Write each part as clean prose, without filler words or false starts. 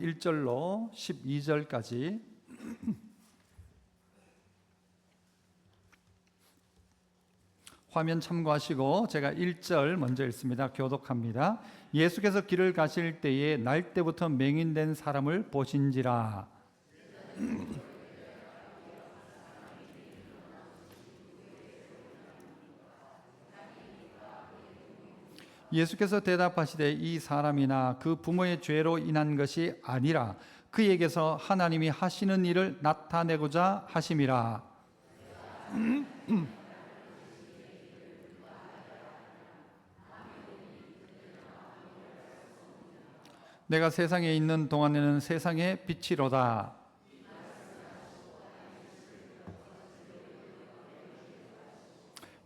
1절로 12절까지 화면 참고하시고 제가 1절 먼저 읽습니다. 교독합니다. 예수께서 길을 가실 때에 날 때부터 맹인된 사람을 보신지라. 예수께서 대답하시되 이 사람이나 그 부모의 죄로 인한 것이 아니라 그에게서 하나님이 하시는 일을 나타내고자 하심이라. 내가 세상에 있는 동안에는 세상의 빛이로다.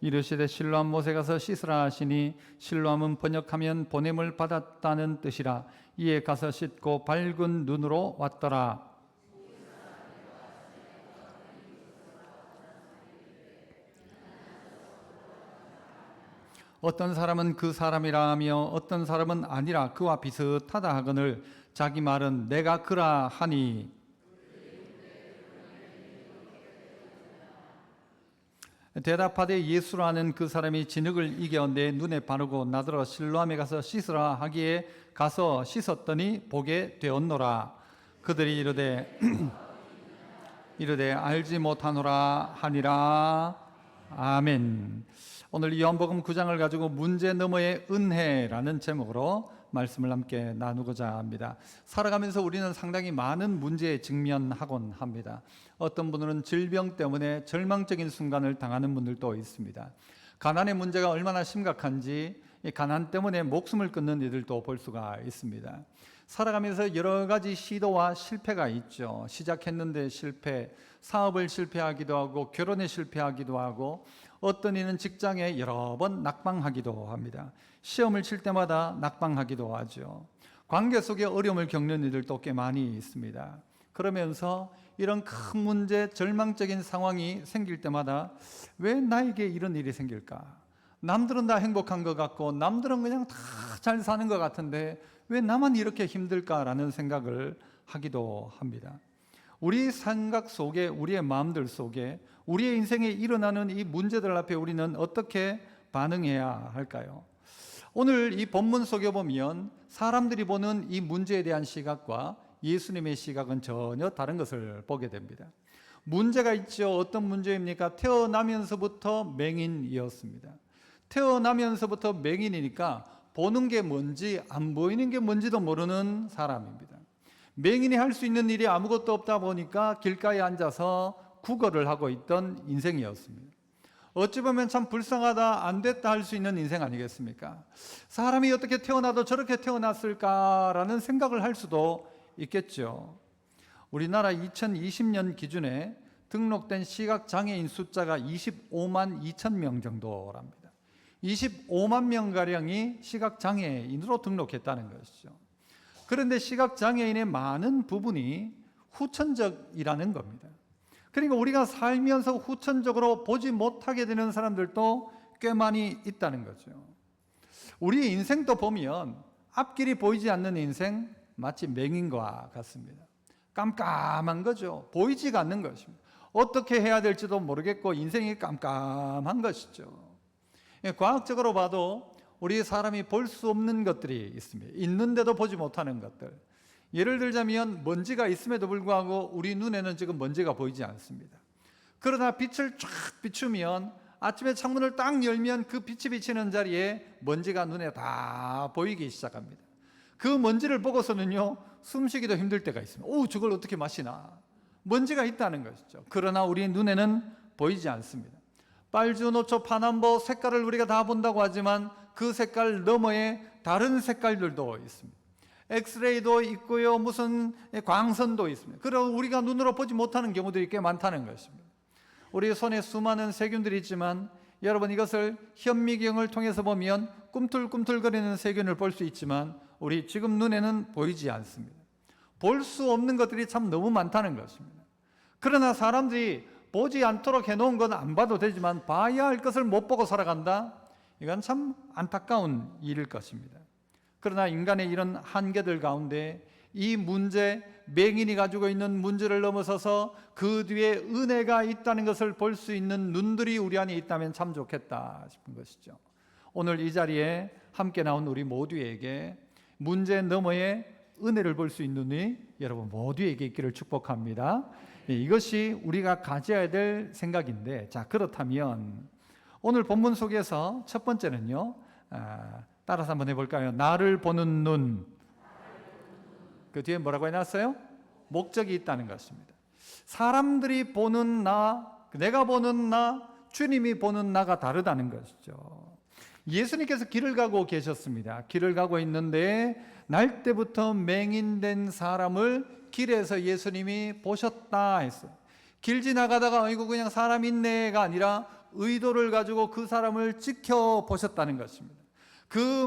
이르시되 실로암 못에 가서 씻으라 하시니 실로암은 번역하면 보냄을 받았다는 뜻이라. 이에 가서 씻고 밝은 눈으로 왔더라. 어떤 사람은 그 사람이라 하며 어떤 사람은 아니라 그와 비슷하다 하거늘 자기 말은 내가 그라 하니. 대답하되 예수라는 그 사람이 진흙을 이겨 내 눈에 바르고 나더러 실로암에 가서 씻으라 하기에 가서 씻었더니 보게 되었노라. 그들이 이르되 알지 못하노라 하니라. 아멘. 오늘 요한복음 9장을 가지고 문제 너머의 은혜라는 제목으로 말씀을 함께 나누고자 합니다. 살아가면서 우리는 상당히 많은 문제에 직면하곤 합니다. 어떤 분들은 질병 때문에 절망적인 순간을 당하는 분들도 있습니다. 가난의 문제가 얼마나 심각한지 이 가난 때문에 목숨을 끊는 이들도 볼 수가 있습니다. 살아가면서 여러 가지 시도와 실패가 있죠. 시작했는데 실패, 사업을 실패하기도 하고 결혼에 실패하기도 하고 어떤 이는 직장에 여러 번 낙방하기도 합니다. 시험을 칠 때마다 낙방하기도 하죠. 관계 속에 어려움을 겪는 이들도 꽤 많이 있습니다. 그러면서 이런 큰 문제, 절망적인 상황이 생길 때마다 왜 나에게 이런 일이 생길까? 남들은 다 행복한 것 같고 남들은 그냥 다 잘 사는 것 같은데 왜 나만 이렇게 힘들까라는 생각을 하기도 합니다. 우리 생각 속에, 우리의 마음들 속에, 우리의 인생에 일어나는 이 문제들 앞에 우리는 어떻게 반응해야 할까요? 오늘 이 본문 속에 보면 사람들이 보는 이 문제에 대한 시각과 예수님의 시각은 전혀 다른 것을 보게 됩니다. 문제가 있죠. 어떤 문제입니까? 태어나면서부터 맹인이었습니다. 태어나면서부터 맹인이니까 보는 게 뭔지 안 보이는 게 뭔지도 모르는 사람입니다. 맹인이 할 수 있는 일이 아무것도 없다 보니까 길가에 앉아서 구걸을 하고 있던 인생이었습니다. 어찌 보면 참 불쌍하다, 안 됐다 할 수 있는 인생 아니겠습니까? 사람이 어떻게 태어나도 저렇게 태어났을까라는 생각을 할 수도 있겠죠. 우리나라 2020년 기준에 등록된 시각장애인 숫자가 25만 2천 명 정도랍니다. 25만 명가량이 시각장애인으로 등록했다는 것이죠. 그런데 시각장애인의 많은 부분이 후천적이라는 겁니다. 그러니까 우리가 살면서 후천적으로 보지 못하게 되는 사람들도 꽤 많이 있다는 거죠. 우리 인생도 보면 앞길이 보이지 않는 인생 마치 맹인과 같습니다. 깜깜한 거죠. 보이지가 않는 것입니다. 어떻게 해야 될지도 모르겠고 인생이 깜깜한 것이죠. 과학적으로 봐도 우리 사람이 볼 수 없는 것들이 있습니다. 있는데도 보지 못하는 것들. 예를 들자면 먼지가 있음에도 불구하고 우리 눈에는 지금 먼지가 보이지 않습니다. 그러나 빛을 쫙 비추면 아침에 창문을 딱 열면 그 빛이 비치는 자리에 먼지가 눈에 다 보이기 시작합니다. 그 먼지를 보고서는요, 숨쉬기도 힘들 때가 있습니다. 오, 저걸 어떻게 마시나? 먼지가 있다는 것이죠. 그러나 우리 눈에는 보이지 않습니다. 빨주, 노초, 파남보 색깔을 우리가 다 본다고 하지만 그 색깔 너머에 다른 색깔들도 있습니다. 엑스레이도 있고요, 무슨 광선도 있습니다. 그럼 우리가 눈으로 보지 못하는 경우들이 꽤 많다는 것입니다. 우리 손에 수많은 세균들이 있지만 여러분 이것을 현미경을 통해서 보면 꿈틀꿈틀거리는 세균을 볼 수 있지만 우리 지금 눈에는 보이지 않습니다. 볼 수 없는 것들이 참 너무 많다는 것입니다. 그러나 사람들이 보지 않도록 해놓은 건 안 봐도 되지만 봐야 할 것을 못 보고 살아간다? 이건 참 안타까운 일일 것입니다. 그러나 인간의 이런 한계들 가운데 이 문제, 맹인이 가지고 있는 문제를 넘어서서 그 뒤에 은혜가 있다는 것을 볼 수 있는 눈들이 우리 안에 있다면 참 좋겠다 싶은 것이죠. 오늘 이 자리에 함께 나온 우리 모두에게 문제 너머의 은혜를 볼 수 있는 눈이 여러분 모두에게 있기를 축복합니다. 이것이 우리가 가져야 될 생각인데, 자, 그렇다면 오늘 본문 속에서 첫 번째는요, 따라서 한번 해볼까요? 나를 보는 눈. 그 뒤에 뭐라고 해놨어요? 목적이 있다는 것입니다. 사람들이 보는 나, 내가 보는 나, 주님이 보는 나가 다르다는 것이죠. 예수님께서 길을 가고 계셨습니다. 길을 가고 있는데 날 때부터 맹인된 사람을 길에서 예수님이 보셨다 했어요. 길 지나가다가 이거 그냥 사람 있네가 아니라 의도를 가지고 그 사람을 지켜보셨다는 것입니다. 그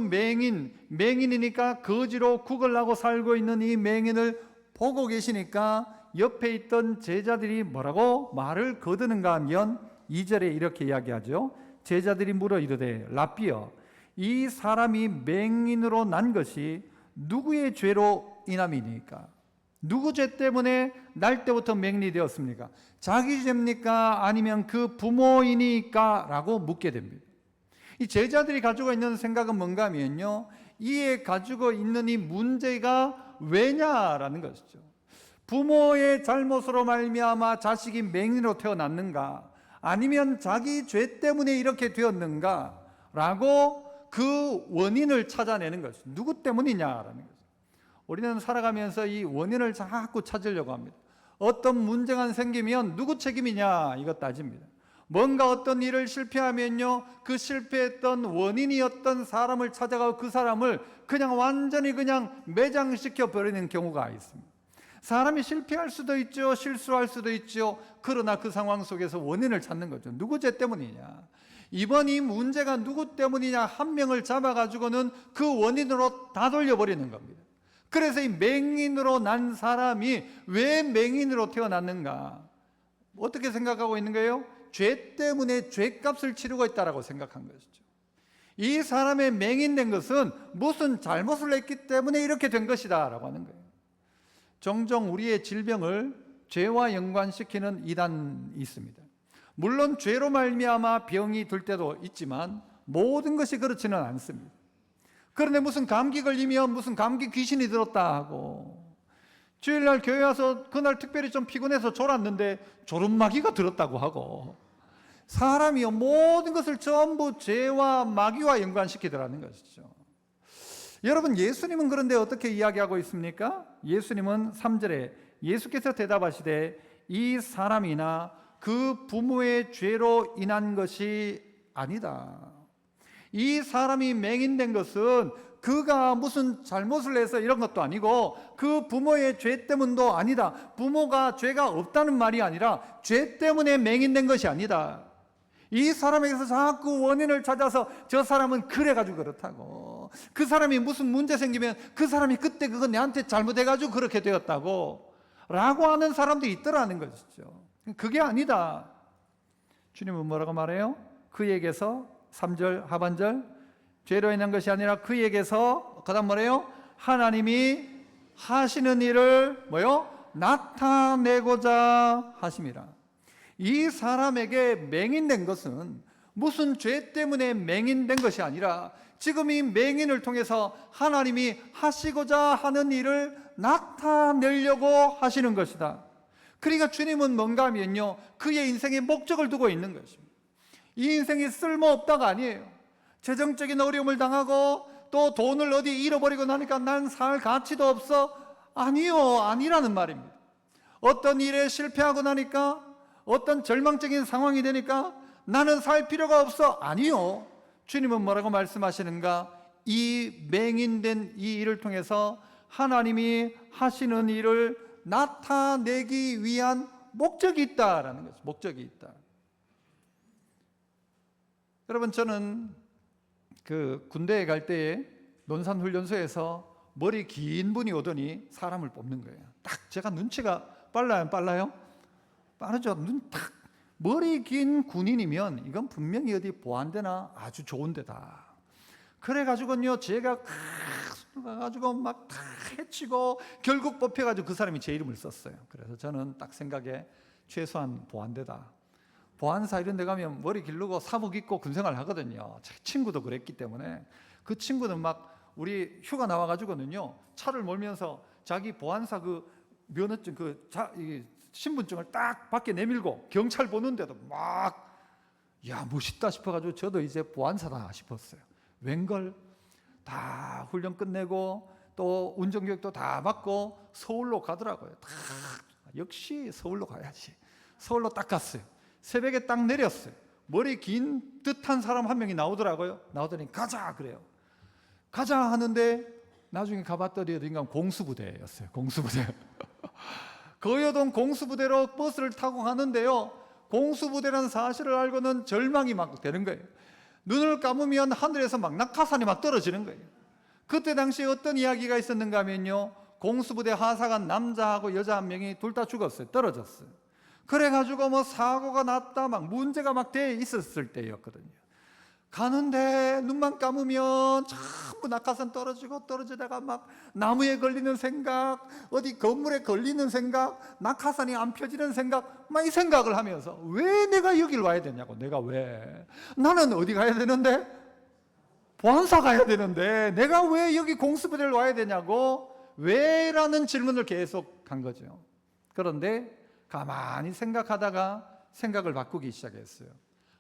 맹인이니까 거지로 구걸하고 살고 있는 이 맹인을 보고 계시니까 옆에 있던 제자들이 뭐라고 말을 거두는가 하면 2절에 이렇게 이야기하죠. 제자들이 물어 이르되 랍비여, 이 사람이 맹인으로 난 것이 누구의 죄로 인함이니까? 누구 죄 때문에 날 때부터 맹인이 되었습니까? 자기 죄입니까? 아니면 그 부모이니까? 라고 묻게 됩니다. 이 제자들이 가지고 있는 생각은 뭔가 하면요, 이에 가지고 있는 이 문제가 왜냐라는 것이죠. 부모의 잘못으로 말미암아 자식이 맹인으로 태어났는가, 아니면 자기 죄 때문에 이렇게 되었는가 라고 그 원인을 찾아내는 것이죠. 누구 때문이냐라는 거죠. 우리는 살아가면서 이 원인을 자꾸 찾으려고 합니다. 어떤 문제가 생기면 누구 책임이냐 이거 따집니다. 뭔가 어떤 일을 실패하면요, 그 실패했던 원인이었던 사람을 찾아가고 그 사람을 그냥 완전히 그냥 매장시켜 버리는 경우가 있습니다. 사람이 실패할 수도 있죠, 실수할 수도 있죠. 그러나 그 상황 속에서 원인을 찾는 거죠. 누구 죄 때문이냐, 이번 이 문제가 누구 때문이냐, 한 명을 잡아가지고는 그 원인으로 다 돌려버리는 겁니다. 그래서 이 맹인으로 난 사람이 왜 맹인으로 태어났는가, 어떻게 생각하고 있는 거예요? 죄 때문에 죄값을 치르고 있다라고 생각한 것이죠. 이 사람의 맹인된 것은 무슨 잘못을 했기 때문에 이렇게 된 것이다 라고 하는 거예요. 종종 우리의 질병을 죄와 연관시키는 이단이 있습니다. 물론 죄로 말미암아 병이 들 때도 있지만 모든 것이 그렇지는 않습니다. 그런데 무슨 감기 걸리면 무슨 감기 귀신이 들었다 하고, 주일날 교회 와서 그날 특별히 좀 피곤해서 졸았는데 졸음마귀가 들었다고 하고, 사람이요 모든 것을 전부 죄와 마귀와 연관시키더라는 것이죠. 여러분, 예수님은 그런데 어떻게 이야기하고 있습니까? 예수님은 3절에 예수께서 대답하시되 이 사람이나 그 부모의 죄로 인한 것이 아니다. 이 사람이 맹인된 것은 그가 무슨 잘못을 해서 이런 것도 아니고 그 부모의 죄 때문도 아니다. 부모가 죄가 없다는 말이 아니라 죄 때문에 맹인된 것이 아니다. 이 사람에게서 자꾸 원인을 찾아서 저 사람은 그래가지고 그렇다고, 그 사람이 무슨 문제 생기면 그 사람이 그때 그거 내한테 잘못해가지고 그렇게 되었다고 라고 하는 사람들이 있더라는 것이죠. 그게 아니다. 주님은 뭐라고 말해요? 그에게서 3절 하반절, 죄로 인한 것이 아니라 그에게서 그 다음 뭐래요? 하나님이 하시는 일을 뭐요? 나타내고자 하심이라. 이 사람에게 맹인된 것은 무슨 죄 때문에 맹인된 것이 아니라 지금 이 맹인을 통해서 하나님이 하시고자 하는 일을 나타내려고 하시는 것이다. 그러니까 주님은 뭔가 하면요, 그의 인생에 목적을 두고 있는 것입니다. 이 인생이 쓸모없다가 아니에요. 재정적인 어려움을 당하고 또 돈을 어디 잃어버리고 나니까 난 살 가치도 없어. 아니요, 아니라는 말입니다. 어떤 일에 실패하고 나니까, 어떤 절망적인 상황이 되니까 나는 살 필요가 없어. 아니요. 주님은 뭐라고 말씀하시는가? 이 맹인된 이 일을 통해서 하나님이 하시는 일을 나타내기 위한 목적이 있다라는 거죠. 목적이 있다. 여러분, 저는 그 군대에 갈 때에 논산훈련소에서 머리 긴 분이 오더니 사람을 뽑는 거예요. 딱 제가 눈치가 빨라요, 안 빨라요? 빠르죠. 눈 딱, 머리 긴 군인이면 이건 분명히 어디 보안대나 아주 좋은 데다. 그래가지고요, 제가 가가지고 막 다 해치고 결국 뽑혀가지고 그 사람이 제 이름을 썼어요. 그래서 저는 딱 생각에 최소한 보안대다. 보안사 이런 데 가면 머리 기르고 사복 입고 군생활 하거든요. 제 친구도 그랬기 때문에. 그 친구는 막 우리 휴가 나와가지고는요, 차를 몰면서 자기 보안사 그 면허증 이 신분증을 딱 밖에 내밀고 경찰 보는데도 막 멋있다 싶어가지고 저도 이제 보안사다 싶었어요. 웬걸 다 훈련 끝내고 또 운전교육도 다 받고 서울로 가더라고요. 역시 서울로 가야지. 서울로 딱 갔어요. 새벽에 딱 내렸어요. 머리 긴 듯한 사람 한 명이 나오더라고요. 나오더니 가자 그래요. 가자 하는데 나중에 가봤더니 어딘가 공수부대였어요. 공수부대. 거여동 공수부대로 버스를 타고 가는데요, 공수부대라는 사실을 알고는 절망이 막 되는 거예요. 눈을 감으면 하늘에서 막 낙하산이 막 떨어지는 거예요. 그때 당시에 어떤 이야기가 있었는가 하면요, 공수부대 하사관 남자하고 여자 한 명이 둘 다 죽었어요. 떨어졌어요. 그래가지고 뭐 사고가 났다 막 문제가 막 돼 있었을 때였거든요. 가는데 눈만 감으면 전부 낙하산 떨어지다가 막 나무에 걸리는 생각, 어디 건물에 걸리는 생각, 낙하산이 안 펴지는 생각, 막 이 생각을 하면서 왜 내가 여길 와야 되냐고. 내가 왜? 나는 어디 가야 되는데? 보안사 가야 되는데 내가 왜 여기 공수부대를 와야 되냐고. 왜라는 질문을 계속 한 거죠. 그런데 가만히 생각하다가 생각을 바꾸기 시작했어요.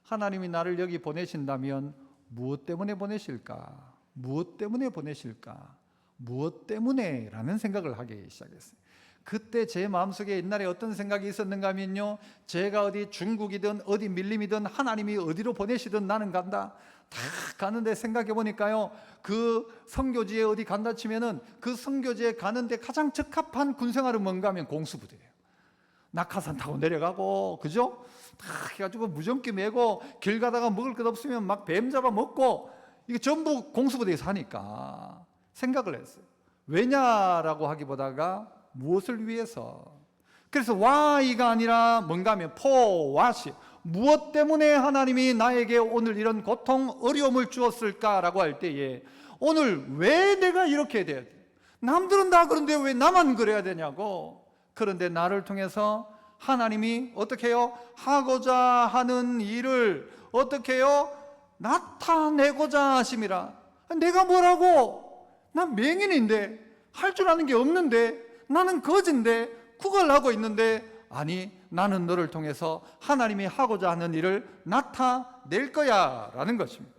하나님이 나를 여기 보내신다면 무엇 때문에 보내실까? 무엇 때문에 보내실까? 무엇 때문에? 라는 생각을 하기 시작했어요. 그때 제 마음속에 옛날에 어떤 생각이 있었는가 하면요, 제가 어디 중국이든 어디 밀림이든 하나님이 어디로 보내시든 나는 간다. 다 가는데 생각해 보니까요, 그 선교지에 어디 간다 치면은 그 선교지에 가는데 가장 적합한 군생활은 뭔가 하면 공수부대예요. 낙하산 타고 내려가고, 그죠? 다 해가지고 무전기 메고 길 가다가 먹을 것 없으면 막 뱀 잡아 먹고, 이게 전부 공수부대에서 하니까 생각을 했어요. 왜냐라고 하기보다가 무엇을 위해서. 그래서 why가 아니라 뭔가 하면 for what, 무엇 때문에 하나님이 나에게 오늘 이런 고통, 어려움을 주었을까라고 할 때에 오늘 왜 내가 이렇게 돼야 돼? 남들은 다 그런데 왜 나만 그래야 되냐고. 그런데 나를 통해서 하나님이 어떻게 해요? 하고자 하는 일을 어떻게 해요? 나타내고자 하심이라. 내가 뭐라고? 난 맹인인데, 할 줄 아는 게 없는데, 나는 거지인데, 구걸하고 있는데, 아니 나는 너를 통해서 하나님이 하고자 하는 일을 나타낼 거야 라는 것입니다.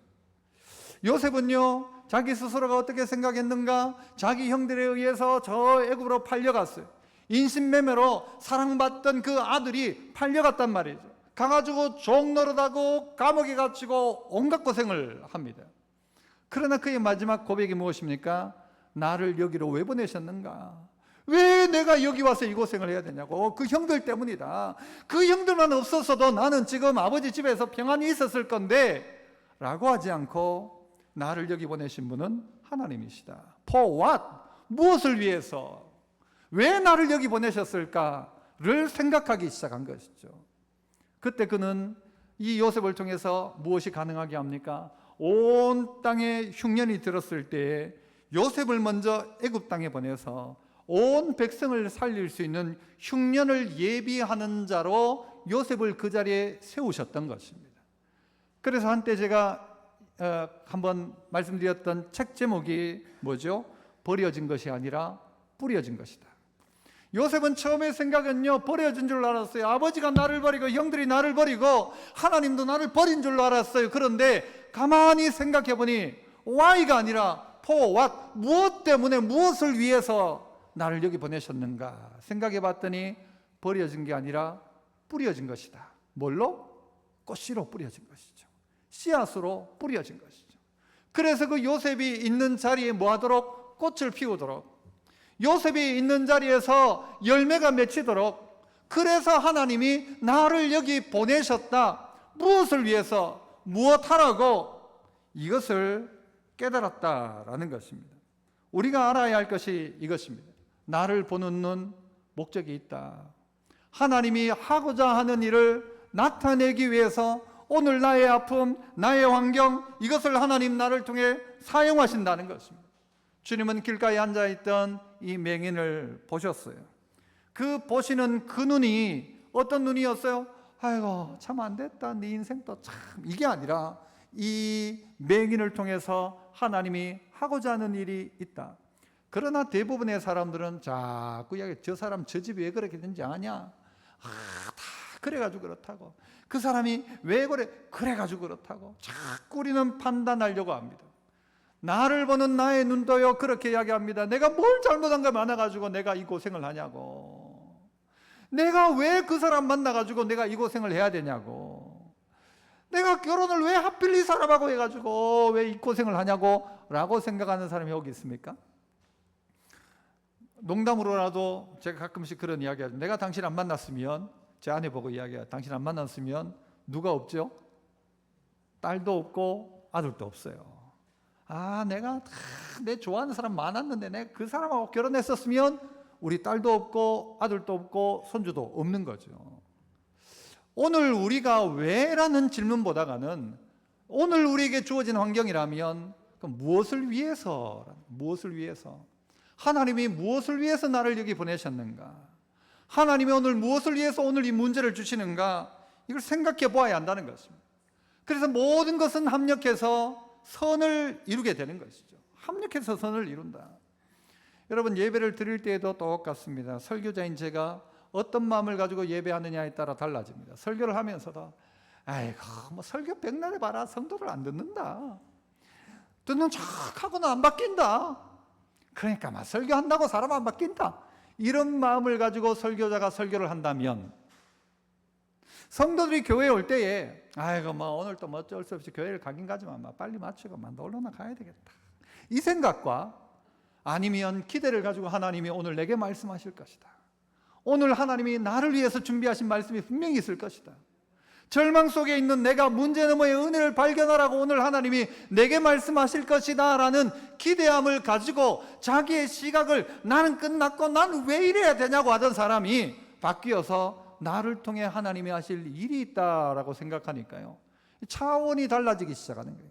요셉은요, 자기 스스로가 어떻게 생각했는가? 자기 형들에 의해서 저 애굽으로 팔려갔어요. 인신매매로 사랑받던 그 아들이 팔려갔단 말이죠. 가가지고 종 노릇하고 감옥에 갇히고 온갖 고생을 합니다. 그러나 그의 마지막 고백이 무엇입니까? 나를 여기로 왜 보내셨는가? 왜 내가 여기 와서 이 고생을 해야 되냐고. 그 형들 때문이다. 그 형들만 없었어도 나는 지금 아버지 집에서 평안히 있었을 건데, 라고 하지 않고 나를 여기 보내신 분은 하나님이시다. For what? 무엇을 위해서? 왜 나를 여기 보내셨을까를 생각하기 시작한 것이죠. 그때 그는 이 요셉을 통해서 무엇이 가능하게 합니까? 온 땅에 흉년이 들었을 때에 요셉을 먼저 애굽 땅에 보내서 온 백성을 살릴 수 있는 흉년을 예비하는 자로 요셉을 그 자리에 세우셨던 것입니다. 그래서 한때 제가 한번 말씀드렸던 책 제목이 뭐죠? 버려진 것이 아니라 뿌려진 것이다. 요셉은 처음에 생각은요, 버려진 줄 알았어요. 아버지가 나를 버리고 형들이 나를 버리고 하나님도 나를 버린 줄로 알았어요. 그런데 가만히 생각해 보니 why가 아니라 for what, 무엇 때문에, 무엇을 위해서 나를 여기 보내셨는가 생각해 봤더니 버려진 게 아니라 뿌려진 것이다. 뭘로? 꽃씨로 뿌려진 것이죠. 씨앗으로 뿌려진 것이죠. 그래서 그 요셉이 있는 자리에 뭐하도록? 꽃을 피우도록, 요셉이 있는 자리에서 열매가 맺히도록, 그래서 하나님이 나를 여기 보내셨다. 무엇을 위해서? 무엇하라고? 이것을 깨달았다라는 것입니다. 우리가 알아야 할 것이 이것입니다. 나를 보는 눈, 목적이 있다. 하나님이 하고자 하는 일을 나타내기 위해서 오늘 나의 아픔, 나의 환경, 이것을 하나님 나를 통해 사용하신다는 것입니다. 주님은 길가에 앉아있던 이 맹인을 보셨어요. 그 보시는 그 눈이 어떤 눈이었어요? 아이고 참 안됐다, 네 인생도 참, 이게 아니라 이 맹인을 통해서 하나님이 하고자 하는 일이 있다. 그러나 대부분의 사람들은 자꾸 이야기, 저 사람 저 집이 왜 그렇게 된지 아냐? 다 그래가지고 그렇다고, 그 사람이 왜 그래? 그래가지고 그렇다고 자꾸 우리는 판단하려고 합니다. 나를 보는 나의 눈도요 그렇게 이야기합니다. 내가 뭘 잘못한 게 많아가지고 내가 이 고생을 하냐고, 내가 왜 그 사람 만나가지고 내가 이 고생을 해야 되냐고, 내가 결혼을 왜 하필 이 사람하고 해가지고 왜 이 고생을 하냐고 라고 생각하는 사람이 여기 있습니까? 농담으로라도 제가 가끔씩 그런 이야기하죠. 내가 당신 안 만났으면, 제 아내 보고 이야기해요. 당신 안 만났으면 누가 없죠? 딸도 없고 아들도 없어요. 아, 내가 내 좋아하는 사람 많았는데 내가 그 사람하고 결혼했었으면 우리 딸도 없고 아들도 없고 손주도 없는 거죠. 오늘 우리가 왜라는 질문보다는 오늘 우리에게 주어진 환경이라면 무엇을 위해서, 무엇을 위해서, 하나님이 무엇을 위해서 나를 여기 보내셨는가, 하나님이 오늘 무엇을 위해서 오늘 이 문제를 주시는가, 이걸 생각해 보아야 한다는 것입니다. 그래서 모든 것은 합력해서 선을 이루게 되는 것이죠. 합력해서 선을 이룬다. 여러분, 예배를 드릴 때에도 똑같습니다. 설교자인 제가 어떤 마음을 가지고 예배하느냐에 따라 달라집니다. 설교를 하면서도 아이고 뭐 설교 백날 해봐라 성도들 안 듣는다, 듣는 척하고는 안 바뀐다, 그러니까 막 설교한다고 사람 안 바뀐다, 이런 마음을 가지고 설교자가 설교를 한다면 성도들이 교회에 올 때에 아이고 뭐 오늘 또 뭐 어쩔 수 없이 교회를 가긴 가지만 막 빨리 마치고 막 놀러나 가야 되겠다, 이 생각과 아니면 기대를 가지고 하나님이 오늘 내게 말씀하실 것이다, 오늘 하나님이 나를 위해서 준비하신 말씀이 분명히 있을 것이다, 절망 속에 있는 내가 문제 너머의 은혜를 발견하라고 오늘 하나님이 내게 말씀하실 것이다 라는 기대함을 가지고 자기의 시각을 나는 끝났고 나는 왜 이래야 되냐고 하던 사람이 바뀌어서 나를 통해 하나님이 하실 일이 있다라고 생각하니까요, 차원이 달라지기 시작하는 거예요.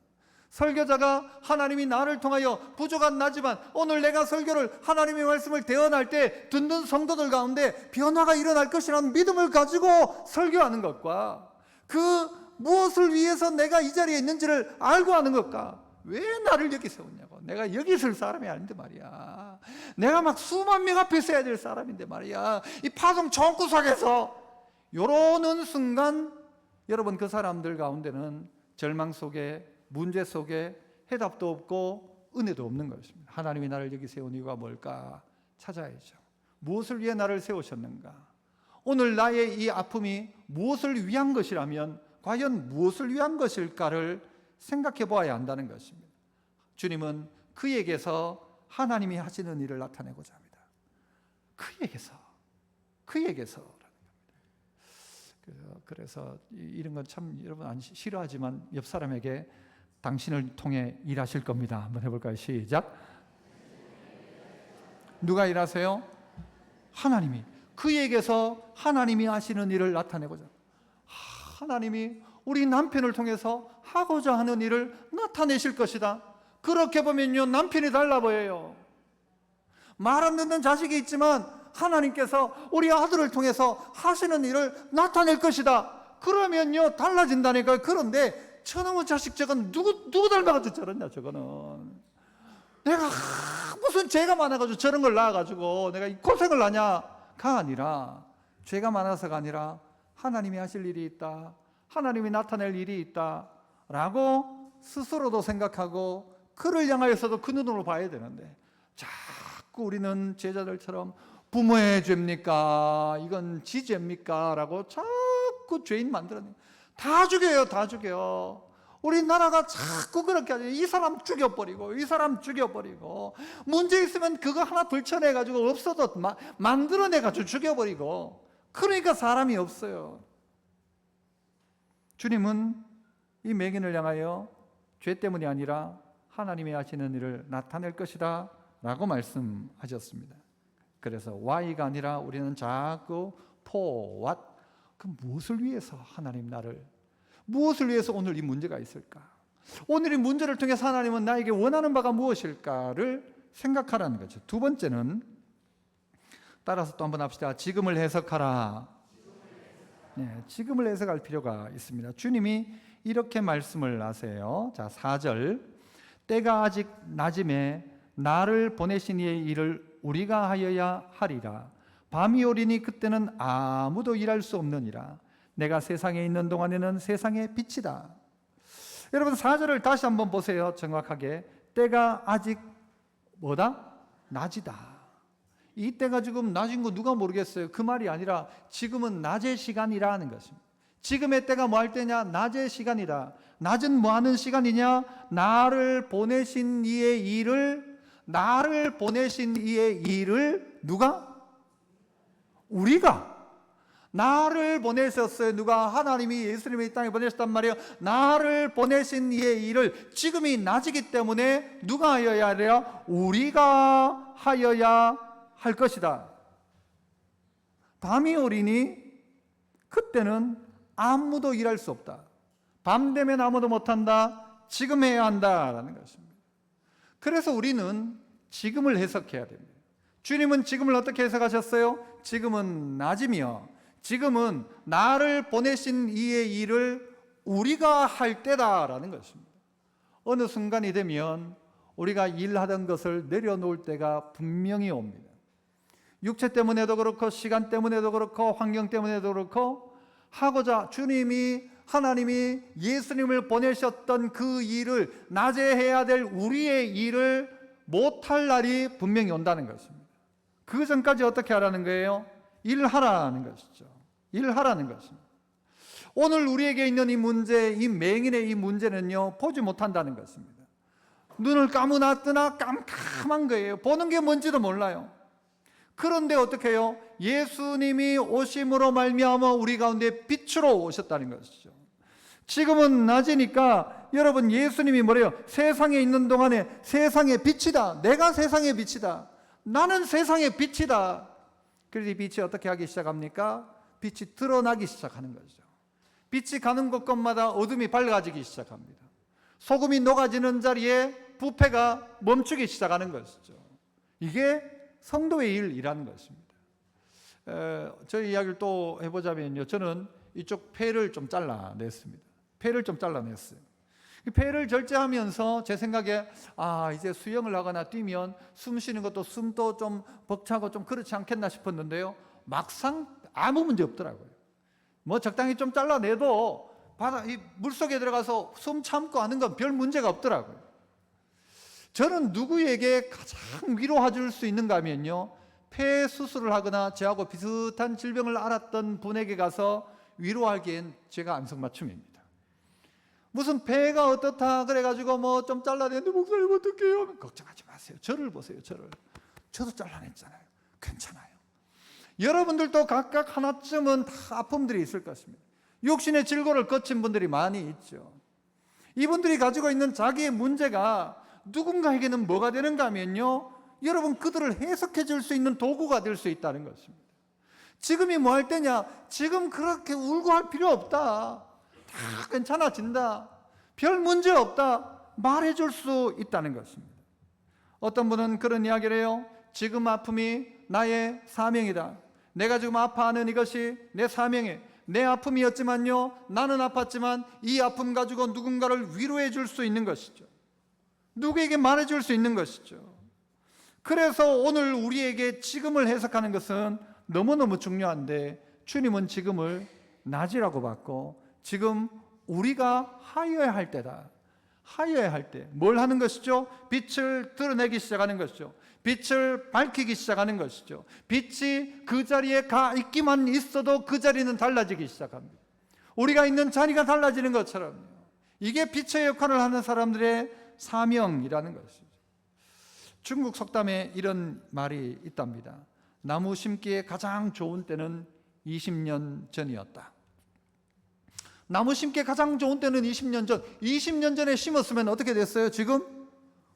설교자가 하나님이 나를 통하여 부족한 나지만 오늘 내가 설교를 하나님의 말씀을 대언할 때 듣는 성도들 가운데 변화가 일어날 것이라는 믿음을 가지고 설교하는 것과 그 무엇을 위해서 내가 이 자리에 있는지를 알고 하는 것과, 왜 나를 여기 세웠냐고, 내가 여기 있을 사람이 아닌데 말이야, 내가 막 수만 명 앞에 서야 될 사람인데 말이야, 이 파송 총구석에서 요러는 순간 여러분, 그 사람들 가운데는 절망 속에, 문제 속에 해답도 없고 은혜도 없는 것입니다. 하나님이 나를 여기 세운 이유가 뭘까 찾아야죠. 무엇을 위해 나를 세우셨는가, 오늘 나의 이 아픔이 무엇을 위한 것이라면 과연 무엇을 위한 것일까를 생각해 보아야 한다는 것입니다. 주님은 그에게서 하나님이 하시는 일을 나타내고자 합니다. 그에게서. 그래서 이런 건 참 여러분 안 싫어하지만 옆 사람에게 당신을 통해 일하실 겁니다. 한번 해볼까요? 시작. 누가 일하세요? 하나님이. 그에게서 하나님이 하시는 일을 나타내고자, 하나님이 우리 남편을 통해서 하고자 하는 일을 나타내실 것이다. 그렇게 보면요, 남편이 달라 보여요. 말 안 듣는 자식이 있지만 하나님께서 우리 아들을 통해서 하시는 일을 나타낼 것이다. 그러면요 달라진다니까요. 그런데 저놈의 자식 저건 누구 닮아가지고 저러냐, 저거는 내가 무슨 죄가 많아가지고 저런 걸 낳아가지고 내가 이 고생을 하냐가 아니라, 죄가 많아서가 아니라 하나님이 하실 일이 있다, 하나님이 나타낼 일이 있다 라고 스스로도 생각하고 그를 향하여서도 그 눈으로 봐야 되는데, 자꾸 우리는 제자들처럼 부모의 죄입니까? 이건 지 죄입니까? 라고 자꾸 죄인 만들어내요. 다 죽여요. 우리나라가 자꾸 그렇게 하죠. 이 사람 죽여버리고 이 사람 죽여버리고, 문제 있으면 그거 하나 들춰내가지고 없어도 만들어내가지고 죽여버리고, 그러니까 사람이 없어요. 주님은 이 맹인을 향하여 죄 때문이 아니라 하나님이 하시는 일을 나타낼 것이다 라고 말씀하셨습니다. 그래서 why가 아니라 우리는 자꾸 for what, 그 무엇을 위해서 하나님 나를, 무엇을 위해서 오늘 이 문제가 있을까, 오늘 이 문제를 통해서 하나님은 나에게 원하는 바가 무엇일까를 생각하라는 거죠. 두 번째는 따라서 또 한번 합시다. 지금을 해석하라. 네, 지금을 해석할 필요가 있습니다. 주님이 이렇게 말씀을 하세요. 자, 4절. 때가 아직 낮음에 나를 보내신 이의 일을 우리가 하여야 하리라. 밤이 오리니 그때는 아무도 일할 수 없느니라. 내가 세상에 있는 동안에는 세상의 빛이다. 여러분 4절을 다시 한번 보세요. 정확하게. 때가 아직 뭐다? 낮이다. 이 때가 지금 낮인 거 누가 모르겠어요. 그 말이 아니라 지금은 낮의 시간이라는 것입니다. 지금의 때가 뭐 할 때냐? 낮의 시간이다. 낮은 뭐 하는 시간이냐? 나를 보내신 이의 일을 누가? 우리가. 나를 보내셨어요. 누가? 하나님이 예수님을 이 땅에 보내셨단 말이에요. 나를 보내신 이의 일을 지금이 낮이기 때문에 누가 하여야 하랴? 우리가 하여야 할 것이다. 밤이 오리니 그때는 아무도 일할 수 없다. 밤 되면 아무도 못한다. 지금 해야 한다라는 것입니다. 그래서 우리는 지금을 해석해야 됩니다. 주님은 지금을 어떻게 해석하셨어요? 지금은 낮이며 지금은 나를 보내신 이의 일을 우리가 할 때다라는 것입니다. 어느 순간이 되면 우리가 일하던 것을 내려놓을 때가 분명히 옵니다. 육체 때문에도 그렇고 시간 때문에도 그렇고 환경 때문에도 그렇고 하고자 하나님이 예수님을 보내셨던 그 일을 낮에 해야 될 우리의 일을 못할 날이 분명히 온다는 것입니다. 그 전까지 어떻게 하라는 거예요? 일하라는 것이죠. 일하라는 것입니다. 오늘 우리에게 있는 이 문제, 이 맹인의 이 문제는요, 보지 못한다는 것입니다. 눈을 감으나 뜨나 깜깜한 거예요. 보는 게 뭔지도 몰라요. 그런데 어떻게 해요? 예수님이 오심으로 말미암아 우리 가운데 빛으로 오셨다는 것이죠. 지금은 낮이니까 여러분 예수님이 뭐래요? 세상에 있는 동안에 세상의 빛이다. 내가 세상의 빛이다. 나는 세상의 빛이다. 그래서 이 빛이 어떻게 하기 시작합니까? 빛이 드러나기 시작하는 거죠. 빛이 가는 곳곳마다 어둠이 밝아지기 시작합니다. 소금이 녹아지는 자리에 부패가 멈추기 시작하는 것이죠. 이게 성도의 일이라는 것입니다. 저희 이야기를 또 해보자면요. 저는 이쪽 폐를 좀 잘라냈습니다. 폐를 좀 잘라냈어요. 폐를 절제하면서 제 생각에 이제 수영을 하거나 뛰면 숨 쉬는 것도 숨도 좀 벅차고 좀 그렇지 않겠나 싶었는데요. 막상 아무 문제 없더라고요. 뭐 적당히 좀 잘라내도 이 물속에 들어가서 숨 참고 하는 건 별 문제가 없더라고요. 저는 누구에게 가장 위로해 줄 수 있는가 하면요, 폐 수술을 하거나 저하고 비슷한 질병을 앓았던 분에게 가서 위로하기엔 제가 안성맞춤입니다. 무슨 폐가 어떻다 그래가지고 뭐 좀 잘라냈는데 목사님 어떡해요? 걱정하지 마세요. 저를 보세요. 저도 잘라냈잖아요. 괜찮아요. 여러분들도 각각 하나쯤은 다 아픔들이 있을 것입니다. 육신의 질고를 거친 분들이 많이 있죠. 이분들이 가지고 있는 자기의 문제가 누군가에게는 뭐가 되는가 하면요, 여러분 그들을 해석해 줄 수 있는 도구가 될 수 있다는 것입니다. 지금이 뭐 할 때냐? 지금 그렇게 울고 할 필요 없다. 다 괜찮아진다. 별 문제 없다. 말해 줄 수 있다는 것입니다. 어떤 분은 그런 이야기를 해요. 지금 아픔이 나의 사명이다. 내가 지금 아파하는 이것이 내 사명이에요. 내 아픔이었지만요, 나는 아팠지만 이 아픔 가지고 누군가를 위로해 줄 수 있는 것이죠. 누구에게 말해줄 수 있는 것이죠. 그래서 오늘 우리에게 지금을 해석하는 것은 너무너무 중요한데, 주님은 지금을 낮이라고 봤고 지금 우리가 하여야 할 때다. 하여야 할 때 뭘 하는 것이죠? 빛을 드러내기 시작하는 것이죠. 빛을 밝히기 시작하는 것이죠. 빛이 그 자리에 가 있기만 있어도 그 자리는 달라지기 시작합니다. 우리가 있는 자리가 달라지는 것처럼 이게 빛의 역할을 하는 사람들의 사명이라는 것이죠. 중국 속담에 이런 말이 있답니다. 나무 심기에 가장 좋은 때는 20년 전이었다. 나무 심기에 가장 좋은 때는 20년 전. 20년 전에 심었으면 어떻게 됐어요? 지금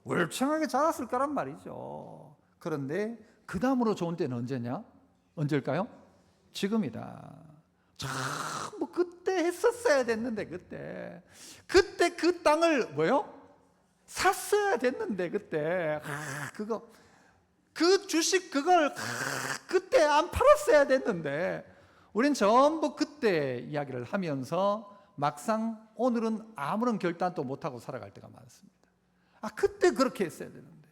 울창하게 자랐을 거란 말이죠. 그런데 그 다음으로 좋은 때는 언제냐? 언제일까요? 지금이다. 그때 했었어야 됐는데 그때 그 땅을 뭐요? 샀어야 됐는데 그때 그 주식 그걸 그때 안 팔았어야 됐는데 우린 전부 그때 이야기를 하면서 막상 오늘은 아무런 결단도 못하고 살아갈 때가 많습니다. 그때 그렇게 했어야 되는데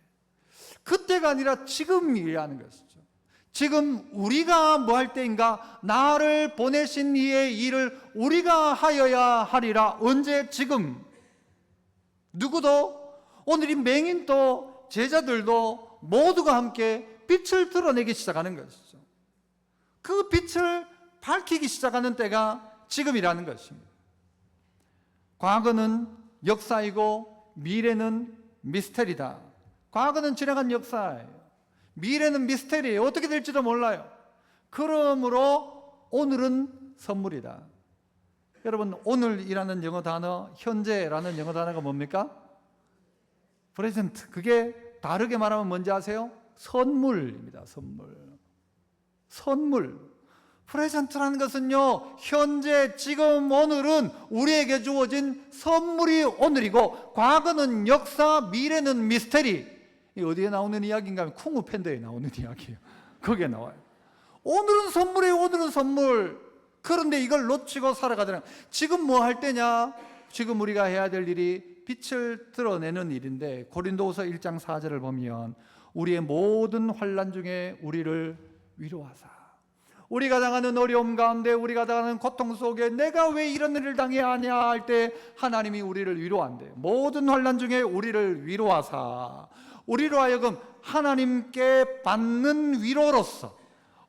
그때가 아니라 지금이어야 하는 것이죠. 지금 우리가 뭐 할 때인가? 나를 보내신 이의 일을 우리가 하여야 하리라. 언제? 지금. 누구도, 오늘 이 맹인도 제자들도 모두가 함께 빛을 드러내기 시작하는 것이죠. 그 빛을 밝히기 시작하는 때가 지금이라는 것입니다. 과거는 역사이고 미래는 미스터리다. 과거는 지나간 역사예요. 미래는 미스터리예요. 어떻게 될지도 몰라요. 그러므로 오늘은 선물이다. 여러분, 오늘이라는 영어 단어, 현재라는 영어 단어가 뭡니까? 프레젠트. 그게 다르게 말하면 뭔지 아세요? 선물입니다. 선물. 프레젠트라는 것은요, 현재, 지금, 오늘은 우리에게 주어진 선물이 오늘이고, 과거는 역사, 미래는 미스터리. 이 어디에 나오는 이야기인가 하면 쿵우 팬더에 나오는 이야기예요. 거기에 나와요. 오늘은 선물이에요. 오늘은 선물. 그런데 이걸 놓치고 살아가더라. 지금 뭐 할 때냐? 지금 우리가 해야 될 일이 빛을 드러내는 일인데, 고린도후서 1장 4절을 보면 우리의 모든 환난 중에 우리를 위로하사, 우리가 당하는 어려움 가운데, 우리가 당하는 고통 속에 내가 왜 이런 일을 당해야 하냐 할 때 하나님이 우리를 위로한대요. 모든 환난 중에 우리를 위로하사, 우리로 하여금 하나님께 받는 위로로서,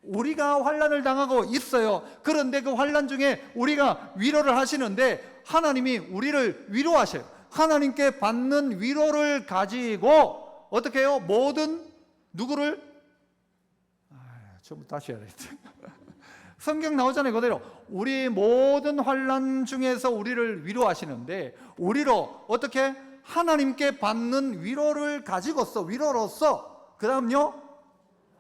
우리가 환난을 당하고 있어요. 그런데 그 환난 중에 우리가 위로를 하시는데 하나님이 우리를 위로하셔요. 하나님께 받는 위로를 가지고 어떻게 해요? 모든 누구를? 전부 다시 해야 되겠다. 성경 나오잖아요. 그대로 우리 모든 환난 중에서 우리를 위로하시는데, 우리로 어떻게? 하나님께 받는 위로를 가지고서, 위로로서, 그 다음요,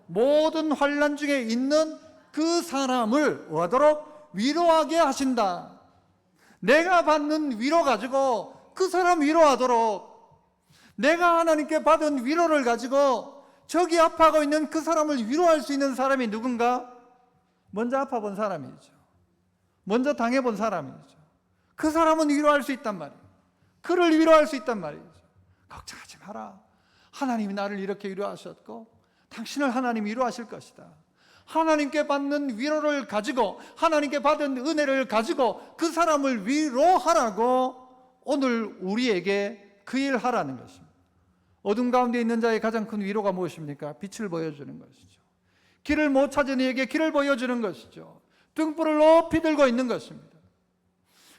모든 환난 중에 있는 그 사람을 하도록 위로하게 하신다. 내가 받는 위로 가지고 그 사람 위로하도록, 내가 하나님께 받은 위로를 가지고 저기 아파하고 있는 그 사람을 위로할 수 있는 사람이 누군가? 먼저 아파본 사람이죠. 먼저 당해본 사람이죠. 그 사람은 위로할 수 있단 말이에요. 그를 위로할 수 있단 말이죠. 걱정하지 마라. 하나님이 나를 이렇게 위로하셨고 당신을 하나님이 위로하실 것이다. 하나님께 받는 위로를 가지고, 하나님께 받은 은혜를 가지고 그 사람을 위로하라고 오늘 우리에게 그 일을 하라는 것입니다. 어둠 가운데 있는 자의 가장 큰 위로가 무엇입니까? 빛을 보여주는 것이죠. 길을 못 찾은 이에게 길을 보여주는 것이죠. 등불을 높이 들고 있는 것입니다.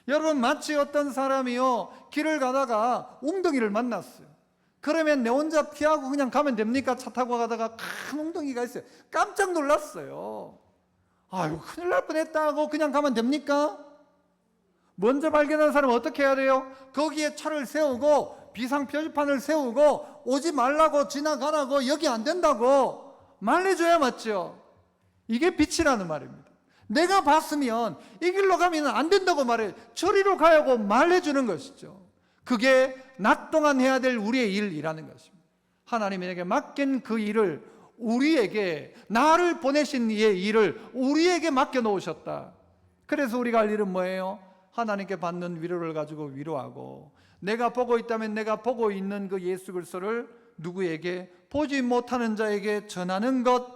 여러분, 마치 어떤 사람이요, 길을 가다가 웅덩이를 만났어요. 그러면 내 혼자 피하고 그냥 가면 됩니까? 차 타고 가다가 큰 웅덩이가 있어요. 깜짝 놀랐어요. 아이고, 큰일 날 뻔했다 하고 그냥 가면 됩니까? 먼저 발견한 사람은 어떻게 해야 돼요? 거기에 차를 세우고 비상 표지판을 세우고 오지 말라고, 지나가라고, 여기 안 된다고 말해줘야 맞죠? 이게 빛이라는 말입니다. 내가 봤으면 이 길로 가면 안 된다고 말해, 저리로 가야고 말해주는 것이죠. 그게 낮 동안 해야 될 우리의 일이라는 것입니다. 하나님에게 맡긴 그 일을 우리에게, 나를 보내신 이의 일을 우리에게 맡겨놓으셨다. 그래서 우리가 할 일은 뭐예요? 하나님께 받는 위로를 가지고 위로하고, 내가 보고 있다면 내가 보고 있는 그 예수 그리스도를 누구에게, 보지 못하는 자에게 전하는 것,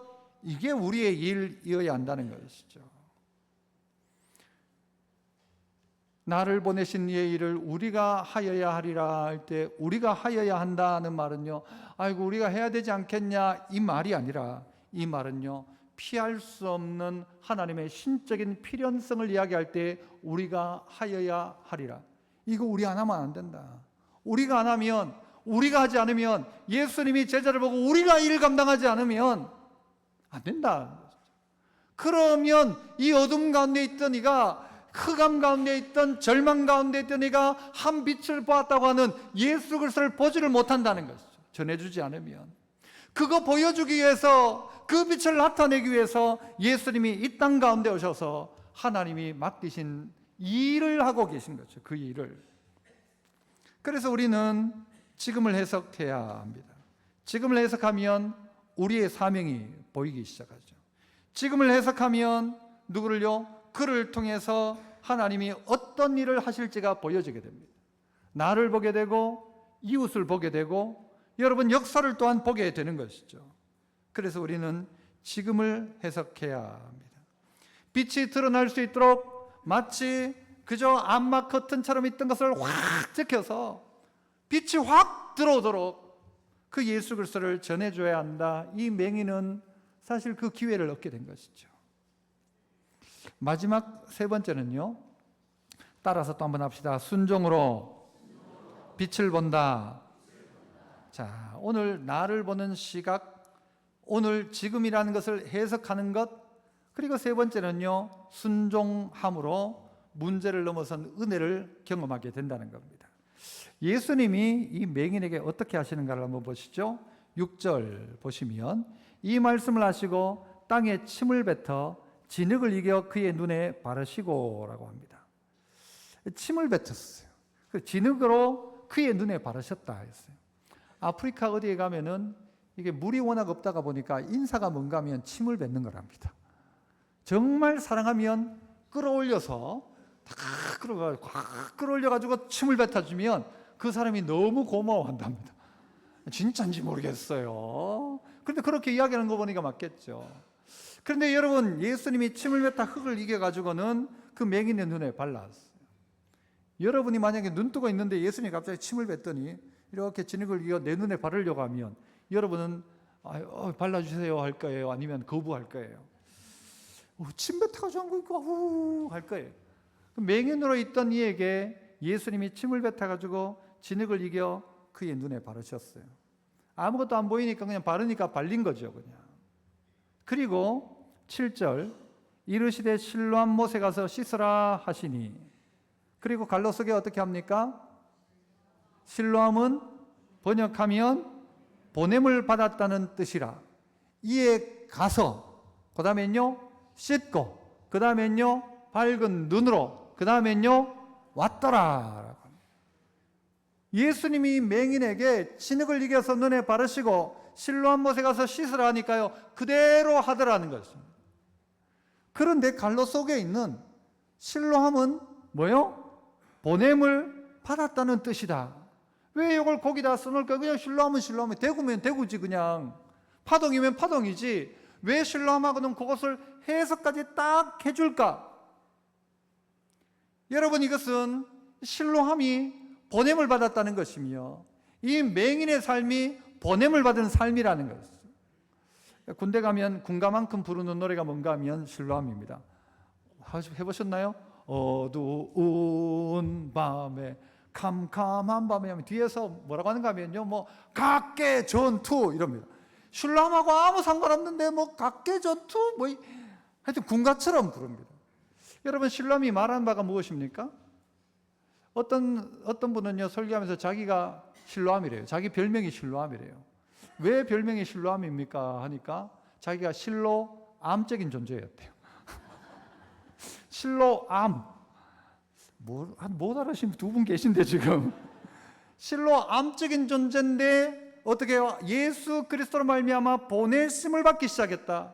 이게 우리의 일이어야 한다는 것이죠. 나를 보내신 이의 일을 우리가 하여야 하리라 할 때, 우리가 하여야 한다는 말은요, 아이고 우리가 해야 되지 않겠냐, 이 말이 아니라, 이 말은요, 피할 수 없는 하나님의 신적인 필연성을 이야기할 때 우리가 하여야 하리라. 이거 우리 안 하면 안 된다. 우리가 안 하면, 우리가 하지 않으면, 예수님이 제자를 보고 우리가 일 감당하지 않으면 안 된다. 그러면 이 어둠 가운데 있던 이가, 흑암 가운데 있던, 절망 가운데 있던 이가 한 빛을 보았다고 하는 예수 그리스도를 보지를 못한다는 것이죠. 전해주지 않으면. 그거 보여주기 위해서, 그 빛을 나타내기 위해서 예수님이 이 땅 가운데 오셔서 하나님이 맡기신 일을 하고 계신 거죠. 그 일을. 그래서 우리는 지금을 해석해야 합니다. 지금을 해석하면 우리의 사명이 보이기 시작하죠. 지금을 해석하면 누구를요? 그를 통해서 하나님이 어떤 일을 하실지가 보여지게 됩니다. 나를 보게 되고 이웃을 보게 되고 여러분 역사를 또한 보게 되는 것이죠. 그래서 우리는 지금을 해석해야 합니다. 빛이 드러날 수 있도록 마치 그저 암막 커튼처럼 있던 것을 확 제껴서 빛이 확 들어오도록 그 예수 그리스도를 전해줘야 한다. 이 맹인은 사실 그 기회를 얻게 된 것이죠. 마지막 세 번째는요, 따라서 또 한번 합시다. 순종으로 빛을 본다. 자, 오늘 나를 보는 시각, 오늘 지금이라는 것을 해석하는 것, 그리고 세 번째는요, 순종함으로 문제를 넘어선 은혜를 경험하게 된다는 겁니다. 예수님이 이 맹인에게 어떻게 하시는가를 한번 보시죠. 6절 보시면 이 말씀을 하시고 땅에 침을 뱉어 진흙을 이겨 그의 눈에 바르시고 라고 합니다. 침을 뱉었어요. 진흙으로 그의 눈에 바르셨다 했어요. 아프리카 어디에 가면은 이게 물이 워낙 없다가 보니까 인사가 뭔가 하면 침을 뱉는 거랍니다. 정말 사랑하면 끌어올려서 확 끌어올려가지고 침을 뱉어주면 그 사람이 너무 고마워한답니다. 진짜인지 모르겠어요. 그런데 그렇게 이야기하는 거 보니까 맞겠죠. 그런데 여러분, 예수님이 침을 뱉다 흙을 이겨가지고는 그 맹인의 눈에 발랐어요. 여러분이 만약에 눈 뜨고 있는데 예수님이 갑자기 침을 뱉더니 이렇게 진흙을 이겨 내 눈에 바르려고 하면 여러분은 발라주세요 할 거예요? 아니면 거부할 거예요? 침 뱉어가지고 한 거니까 할 거예요. 맹인으로 있던 이에게 예수님이 침을 뱉어가지고 진흙을 이겨 그의 눈에 바르셨어요. 아무것도 안 보이니까 그냥 바르니까 발린 거죠, 그냥. 그리고 7절 이르시되 실로암 못에 가서 씻으라 하시니, 그리고 갈로 속에 어떻게 합니까? 실로암은 번역하면 보냄을 받았다는 뜻이라. 이에 가서 그 다음엔요 씻고, 그 다음엔요 밝은 눈으로, 그 다음엔요 왔더라. 예수님이 맹인에게 진흙을 이겨서 눈에 바르시고 실로암 못에 가서 씻으라 하니까요 그대로 하더라는 것입니다. 그런데 갈로 속에 있는 실로암은 뭐요? 보냄을 받았다는 뜻이다. 왜 이걸 거기다 써놓을까? 그냥 실로암은 실로암이, 대구면 대구지, 그냥 파동이면 파동이지 왜 실로암하고는 그것을 해석까지 딱 해줄까? 여러분, 이것은 실로암이 보냄을 받았다는 것이며 이 맹인의 삶이 보냄을 받은 삶이라는 것이죠. 군대 가면 군가만큼 부르는 노래가 뭔가 하면 실로암입니다. 해보셨나요? 어두운 밤에 캄캄한 밤에 하면 뒤에서 뭐라고 하는가 하면요, 뭐 각계 전투 이럽니다. 실로암하고 아무 상관없는데 뭐 각계 전투 뭐 하여튼 군가처럼 부릅니다. 여러분, 실로암이 말하는 바가 무엇입니까? 어떤 분은요 설교하면서 자기가 실로암이래요. 자기 별명이 실로암이래요. 왜 별명이 실로암입니까? 하니까 자기가 실로암적인 존재였대요. 실로암. 못 알아시는 두 분 계신데 지금. 실로암적인 존재인데 어떻게 해요? 예수 그리스도로 말미암아 보내심을 받기 시작했다.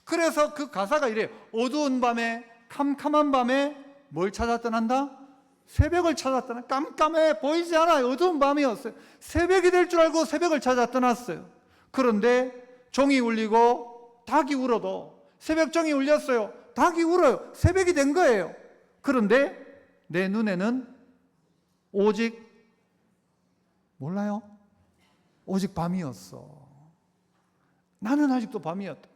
그래서 그 가사가 이래요. 어두운 밤에 캄캄한 밤에 뭘 찾아 떠난다? 새벽을 찾아 떠나. 깜깜해 보이지 않아요. 어두운 밤이었어요. 새벽이 될 줄 알고 새벽을 찾아 떠났어요. 그런데 종이 울리고 닭이 울어도, 새벽종이 울렸어요. 닭이 울어요. 새벽이 된 거예요. 그런데 내 눈에는 오직 몰라요? 오직 밤이었어. 나는 아직도 밤이었다.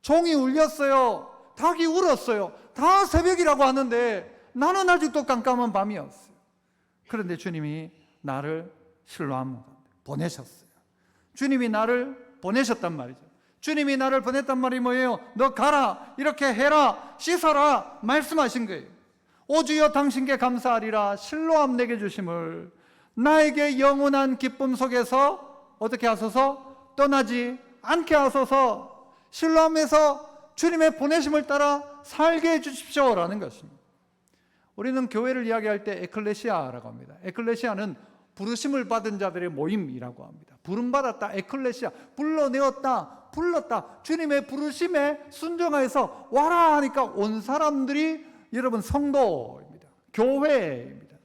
종이 울렸어요. 닭이 울었어요. 다 새벽이라고 하는데 나는 아직도 깜깜한 밤이었어요. 그런데 주님이 나를 실로암 보내셨어요. 주님이 나를 보내셨단 말이죠. 주님이 나를 보냈단 말이 뭐예요? 너 가라, 이렇게 해라, 씻어라 말씀하신 거예요. 오 주여 당신께 감사하리라. 실로암 내게 주심을 나에게 영원한 기쁨 속에서 어떻게 하소서? 떠나지 않게 하소서. 실로암에서 주님의 보내심을 따라 살게 해주십시오라는 것입니다. 우리는 교회를 이야기할 때 에클레시아라고 합니다. 에클레시아는 부르심을 받은 자들의 모임이라고 합니다. 부름받았다, 에클레시아, 불러내었다, 불렀다. 주님의 부르심에 순종하여서 와라 하니까 온 사람들이 여러분 성도입니다. 교회입니다.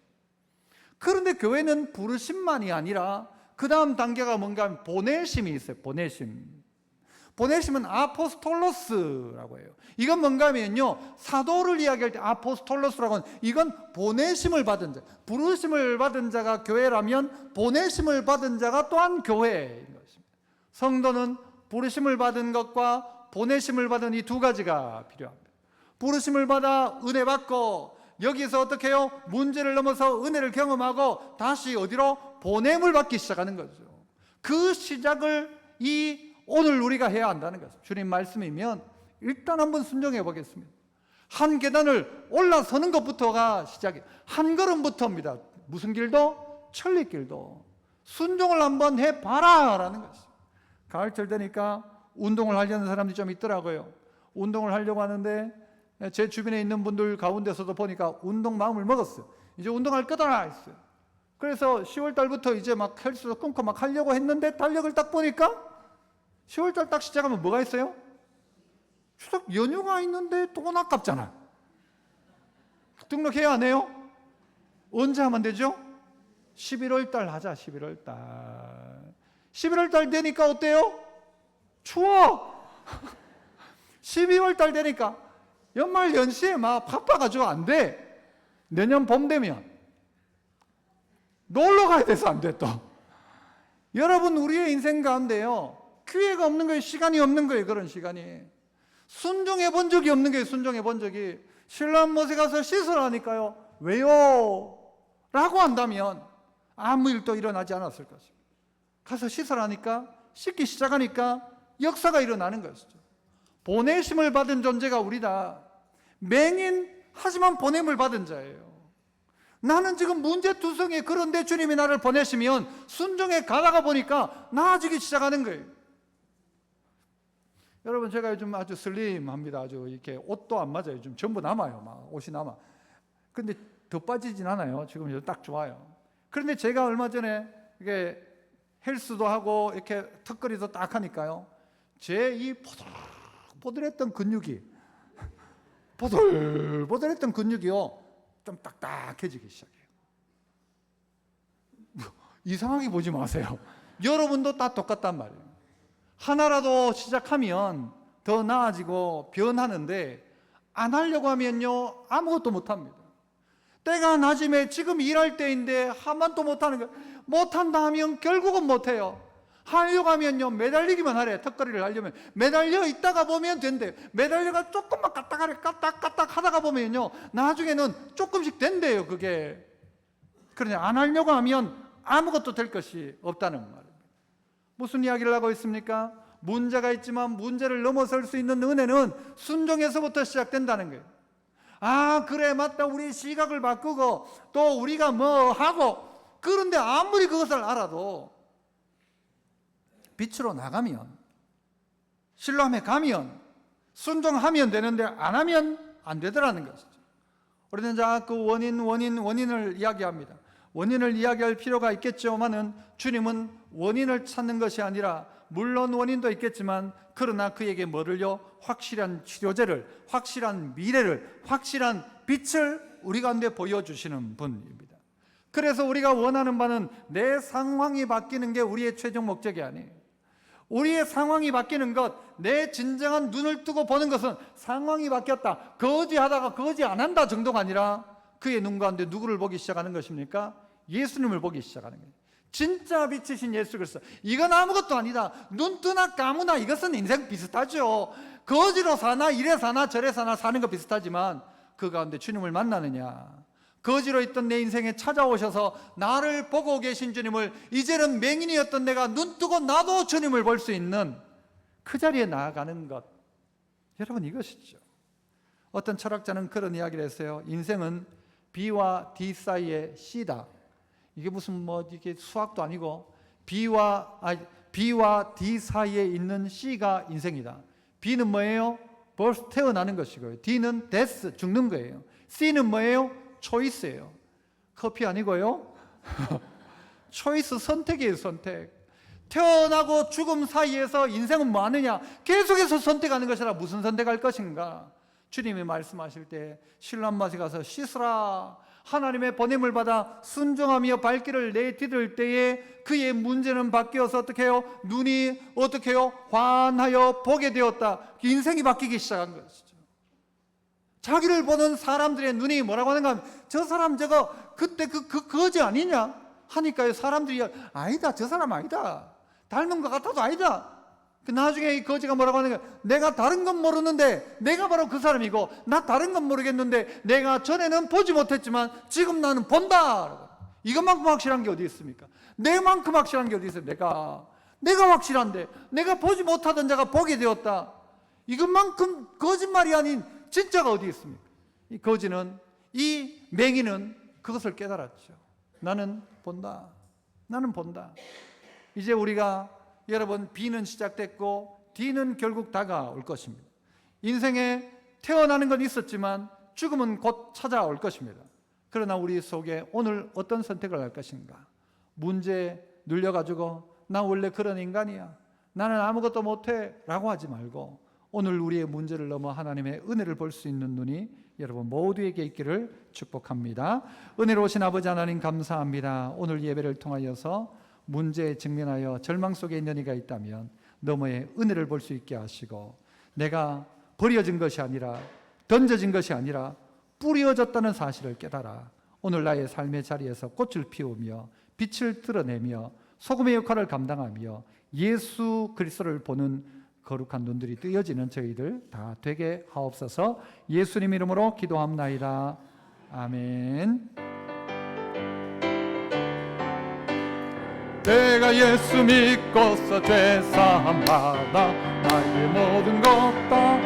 그런데 교회는 부르심만이 아니라 그 다음 단계가 뭔가 하면 보내심이 있어요. 보내심. 보내심은 아포스톨로스라고 해요. 이건 뭔가 하면요, 사도를 이야기할 때 아포스톨로스라고 하는, 이건 보내심을 받은 자, 부르심을 받은 자가 교회라면 보내심을 받은 자가 또한 교회인 것입니다. 성도는 부르심을 받은 것과 보내심을 받은 이 두 가지가 필요합니다. 부르심을 받아 은혜 받고 여기서 어떻게 해요? 문제를 넘어서 은혜를 경험하고 다시 어디로? 보냄을 받기 시작하는 거죠. 그 시작을 오늘 우리가 해야 한다는 것입니다. 주님 말씀이면 일단 한번 순종해 보겠습니다. 한 계단을 올라서는 것부터가 시작이에요. 한 걸음부터입니다. 무슨 길도? 천리길도. 순종을 한번 해봐라 라는 것이죠. 가을철 되니까 운동을 하려는 사람들이 좀 있더라고요. 운동을 하려고 하는데 제 주변에 있는 분들 가운데서도 보니까 운동 마음을 먹었어요. 이제 운동할 거다 했어요. 그래서 10월 달부터 이제 막 헬스도 끊고 막 하려고 했는데 달력을 딱 보니까 10월 달 딱 시작하면 뭐가 있어요? 추석 연휴가 있는데 돈 아깝잖아. 등록해야 안 해요? 언제 하면 되죠? 11월 달 하자. 11월 달. 11월 달 되니까 어때요? 추워. 12월 달 되니까 연말 연시에 막 바빠가지고 안 돼. 내년 봄 되면 놀러 가야 돼서 안 돼 또. 여러분, 우리의 인생 가운데요, 기회가 없는 거예요. 시간이 없는 거예요. 그런 시간이. 순종해 본 적이 없는 거예요. 순종해 본 적이. 신랑 못에 가서 씻으라니까요. 왜요? 라고 한다면 아무 일도 일어나지 않았을 것입니다. 가서 씻으라니까, 씻기 시작하니까 역사가 일어나는 것이죠. 보내심을 받은 존재가 우리다. 맹인 하지만 보냄을 받은 자예요. 나는 지금 문제투성이에, 그런데 주님이 나를 보내시면 순종해 가다가 보니까 나아지기 시작하는 거예요. 여러분, 제가 요즘 아주 슬림합니다. 아주 이렇게 옷도 안 맞아요. 좀 전부 남아요. 막 옷이 남아. 근데 더 빠지진 않아요. 지금 딱 좋아요. 그런데 제가 얼마 전에 이게 헬스도 하고 이렇게 턱걸이도 딱 하니까요, 제 이 보들보들했던 근육이 보들보들했던 근육이요, 좀 딱딱해지기 시작해요. 이상하게 보지 마세요. 여러분도 다 똑같단 말이에요. 하나라도 시작하면 더 나아지고 변하는데 안 하려고 하면요, 아무것도 못합니다. 때가 낮음에 지금 일할 때인데 한번도 못하는 거예요. 못한다 하면 결국은 못해요. 하려고 하면요, 매달리기만 하래. 턱걸이를 하려면 매달려 있다가 보면 된대요. 매달려가 조금만 까딱 하다가 보면요, 나중에는 조금씩 된대요. 그게. 그러냐, 안 하려고 하면 아무것도 될 것이 없다는 말입니다. 무슨 이야기를 하고 있습니까? 문제가 있지만 문제를 넘어설 수 있는 은혜는 순종에서부터 시작된다는 거예요. 아, 그래, 맞다. 우리 시각을 바꾸고 또 우리가 뭐 하고, 그런데 아무리 그것을 알아도 빛으로 나가면, 신뢰함에 가면 순종하면 되는데 안 하면 안 되더라는 것이죠. 우리는 자꾸 원인을 이야기합니다. 원인을 이야기할 필요가 있겠지만은 주님은 원인을 찾는 것이 아니라, 물론 원인도 있겠지만 그러나 그에게 뭐를요? 확실한 치료제를, 확실한 미래를, 확실한 빛을 우리 가운데 보여주시는 분입니다. 그래서 우리가 원하는 바는 내 상황이 바뀌는 게 우리의 최종 목적이 아니에요. 우리의 상황이 바뀌는 것, 내 진정한 눈을 뜨고 보는 것은 상황이 바뀌었다, 거지하다가 거지 안 한다 정도가 아니라 그의 눈 가운데 누구를 보기 시작하는 것입니까? 예수님을 보기 시작하는 거예요. 진짜 빛이신 예수 그리스도. 이건 아무것도 아니다. 눈 뜨나 까무나 이것은 인생 비슷하죠. 거지로 사나 이래 사나 저래 사나 사는 거 비슷하지만 그 가운데 주님을 만나느냐, 거지로 있던 내 인생에 찾아오셔서 나를 보고 계신 주님을, 이제는 맹인이었던 내가 눈 뜨고 나도 주님을 볼 수 있는 그 자리에 나아가는 것, 여러분, 이것이죠. 어떤 철학자는 그런 이야기를 했어요. 인생은 B와 D 사이의 C다. 이게 무슨 이게 수학도 아니고 B와 D 사이에 있는 C가 인생이다. B는 뭐예요? birth, 태어나는 것이고요. D는 death, 죽는 거예요. C는 뭐예요? 초이스예요. 커피 아니고요. 초이스, 선택이에요. 선택. 태어나고 죽음 사이에서 인생은 뭐 하느냐? 계속해서 선택하는 것이라. 무슨 선택할 것인가? 주님이 말씀하실 때 실로암 밭에 가서 씻으라. 하나님의 보냄을 받아 순종하며 발길을 내디딜 때에 그의 문제는 바뀌어서 어떻게 해요? 눈이 어떻게 해요? 환하여 보게 되었다. 인생이 바뀌기 시작한 것이죠. 자기를 보는 사람들의 눈이 뭐라고 하는가 하면, 저 사람 저거 그때 그 거지 아니냐 하니까요, 사람들이 아니다, 저 사람 아니다, 닮은 것 같아도 아니다. 나중에 이 거지가 뭐라고 하는가, 내가 다른 건 모르는데 내가 바로 그 사람이고, 나 다른 건 모르겠는데 내가 전에는 보지 못했지만 지금 나는 본다. 이것만큼 확실한 게 어디 있습니까? 내만큼 확실한 게 어디 있어요? 내가 확실한데, 내가 보지 못하던 자가 보게 되었다. 이것만큼 거짓말이 아닌 진짜가 어디 있습니까? 이 거지는, 이 맹인은 그것을 깨달았죠. 나는 본다. 나는 본다. 이제 우리가, 여러분, B는 시작됐고 D는 결국 다가올 것입니다. 인생에 태어나는 건 있었지만 죽음은 곧 찾아올 것입니다. 그러나 우리 속에 오늘 어떤 선택을 할 것인가? 문제에 눌려가지고 나 원래 그런 인간이야, 나는 아무것도 못해 라고 하지 말고, 오늘 우리의 문제를 넘어 하나님의 은혜를 볼 수 있는 눈이 여러분 모두에게 있기를 축복합니다. 은혜로우신 아버지 하나님, 감사합니다. 오늘 예배를 통하여서 문제에 직면하여 절망 속에 있는 이가 있다면 너머의 은혜를 볼 수 있게 하시고, 내가 버려진 것이 아니라, 던져진 것이 아니라 뿌려졌다는 사실을 깨달아 오늘 나의 삶의 자리에서 꽃을 피우며 빛을 드러내며 소금의 역할을 감당하며 예수 그리스도를 보는 거룩한 눈들이 뜨여지는 저희들 다 되게 하옵소서. 예수님 이름으로 기도합나이다. 아멘. 내가 예수 믿고서 죄사함 받아 나의 모든 것 다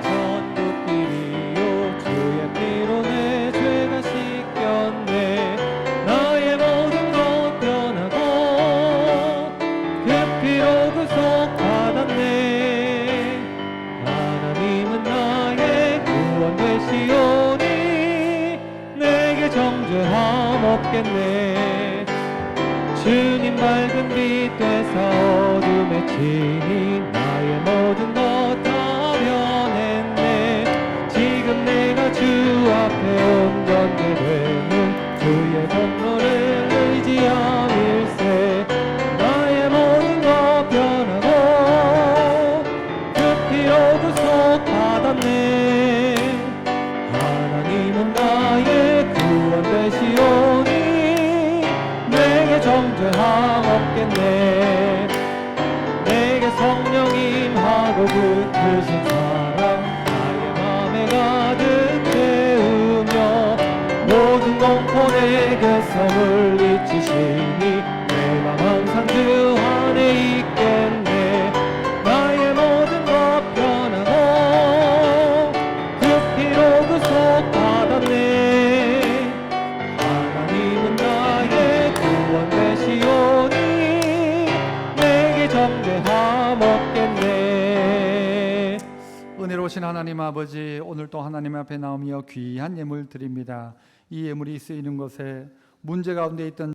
전부끼리요 주의 피로 내 죄가 씻겼네. 나의 모든 것 변하고 그 피로 구속받았네. 하나님은 나의 구원 되시오니 내게 정죄함 없겠네. 주님 밝은 빛 되사 어둠에 치니 나의 모든 것 다 변했네. 지금 내가 주 앞에 온전케 되는 주의 공로를 의지함일세. 나의 모든 것 변하고 그 피로 구속받았네. 하나님은 나의 구원 되시오니 내게 정죄함 없겠네. 내게 성령 임하고 붙으신 사랑 나의 맘에 가득 채우며 모든 공포 내게서 물리치시니 내 맘 항상 주 안에 있겠네. 나의 모든 것 변하고 그 피로 구속받았네. 하나님은 나의 구원 되시오니 내게 정죄함 없겠네. 은혜로우신 하나님 아버지, 오늘 또 하나님 앞에 나오며 귀한 예물 드립니다. 이 예물이 쓰이는 것에 문제 가운데 있던